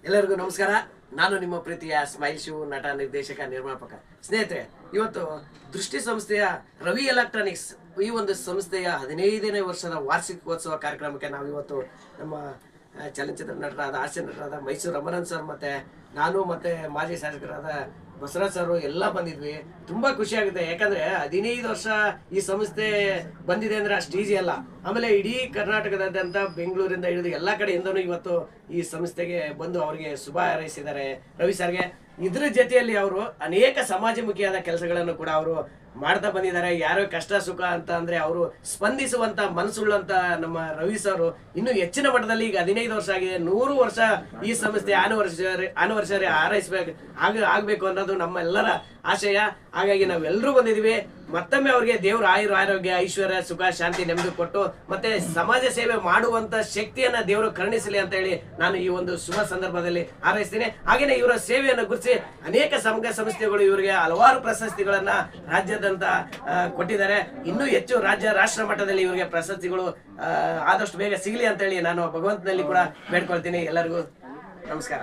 ಎಲ್ಲರಿಗೂ ನಮಸ್ಕಾರ. ನಾನು ನಿಮ್ಮ ಪ್ರೀತಿಯ ಸ್ಮೈಲ್ ಶಿವ್, ನಟ, ನಿರ್ದೇಶಕ, ನಿರ್ಮಾಪಕ. ಸ್ನೇಹಿತರೆ, ಇವತ್ತು ದೃಷ್ಟಿ ಸಂಸ್ಥೆಯ ರವಿ ಎಲೆಕ್ಟ್ರಾನಿಕ್ಸ್ ಈ ಒಂದು ಸಂಸ್ಥೆಯ 15ನೇ ವರ್ಷದ ವಾರ್ಷಿಕೋತ್ಸವ ಕಾರ್ಯಕ್ರಮಕ್ಕೆ ನಾವು ಇವತ್ತು ನಮ್ಮ ಚಲನಚಿತ್ರ ನಟರಾದ, ಹಾಸ್ಯ ನಟರಾದ ಮೈಸೂರು ರಮಣನ್ ಸರ್ ಮತ್ತೆ ನಾನು ಮತ್ತೆ ಮಾಜಿ ಶಾಸಕರಾದ ಬಸವರಾಜ್ ಸರ್ ಎಲ್ಲ ಬಂದಿದ್ವಿ. ತುಂಬಾ ಖುಷಿ ಆಗುತ್ತೆ. ಯಾಕಂದ್ರೆ 15 ವರ್ಷ ಈ ಸಂಸ್ಥೆ ಬಂದಿದೆ ಅಂದ್ರೆ ಅಷ್ಟು ಈಸಿ ಅಲ್ಲ. ಆಮೇಲೆ ಇಡೀ ಕರ್ನಾಟಕದಾದ್ಯಂತ ಬೆಂಗಳೂರಿಂದ ಹಿಡಿದು ಎಲ್ಲಾ ಕಡೆಯಿಂದನೂ ಇವತ್ತು ಈ ಸಂಸ್ಥೆಗೆ ಬಂದು ಅವರಿಗೆ ಶುಭ ಹಾರೈಸಿದ್ದಾರೆ ರವಿ ಸರ್ಗೆ. ಇದ್ರ ಜೊತೆಯಲ್ಲಿ ಅವರು ಅನೇಕ ಸಮಾಜಮುಖಿಯಾದ ಕೆಲಸಗಳನ್ನು ಕೂಡ ಅವರು ಮಾಡ್ತಾ ಬಂದಿದ್ದಾರೆ. ಯಾರೋ ಕಷ್ಟ ಸುಖ ಅಂತ ಅಂದ್ರೆ ಅವರು ಸ್ಪಂದಿಸುವಂತ ಮನಸ್ಸುಳ್ಳಂತ ನಮ್ಮ ರವಿ ಸರ್ ಇನ್ನು ಹೆಚ್ಚಿನ ಮಟ್ಟದಲ್ಲಿ ಈಗ 15 ವರ್ಷ ಆಗಿದೆ, 100 ವರ್ಷ ಈ ಸಂಸ್ಥೆ ಆನಿವರ್ಸರಿ ಹಾರೈಸಬೇಕು ಆಗ್ಬೇಕು ಅನ್ನೋದು ನಮ್ಮೆಲ್ಲರ ಆಶಯ. ಹಾಗಾಗಿ ನಾವೆಲ್ಲರೂ ಬಂದಿದ್ದೀವಿ. ಮತ್ತೊಮ್ಮೆ ಅವ್ರಿಗೆ ದೇವ್ರ ಆರೋಗ್ಯ, ಐಶ್ವರ್ಯ, ಸುಖ, ಶಾಂತಿ, ನೆಮ್ಮದಿ ಕೊಟ್ಟು ಮತ್ತೆ ಸಮಾಜ ಸೇವೆ ಮಾಡುವಂತ ಶಕ್ತಿಯನ್ನ ದೇವರು ಕರುಣಿಸಲಿ ಅಂತ ಹೇಳಿ ನಾನು ಈ ಒಂದು ಶುಭ ಸಂದರ್ಭದಲ್ಲಿ ಹಾರೈಸ್ತೀನಿ. ಹಾಗೇನೆ ಇವರ ಸೇವೆಯನ್ನು ಗುರುತಿಸಿ ಅನೇಕ ಸಂಘ ಸಂಸ್ಥೆಗಳು ಇವರಿಗೆ ಹಲವಾರು ಪ್ರಶಸ್ತಿಗಳನ್ನ ರಾಜ್ಯಾದ್ಯಂತ ಕೊಟ್ಟಿದ್ದಾರೆ. ಇನ್ನೂ ಹೆಚ್ಚು ರಾಜ್ಯ ರಾಷ್ಟ್ರ ಮಟ್ಟದಲ್ಲಿ ಇವರಿಗೆ ಪ್ರಶಸ್ತಿಗಳು ಆದಷ್ಟು ಬೇಗ ಸಿಗಲಿ ಅಂತ ಹೇಳಿ ನಾನು ಭಗವಂತನಲ್ಲಿ ಕೂಡ ಬೇಡ್ಕೊಳ್ತೀನಿ. ಎಲ್ಲರಿಗೂ ನಮಸ್ಕಾರ.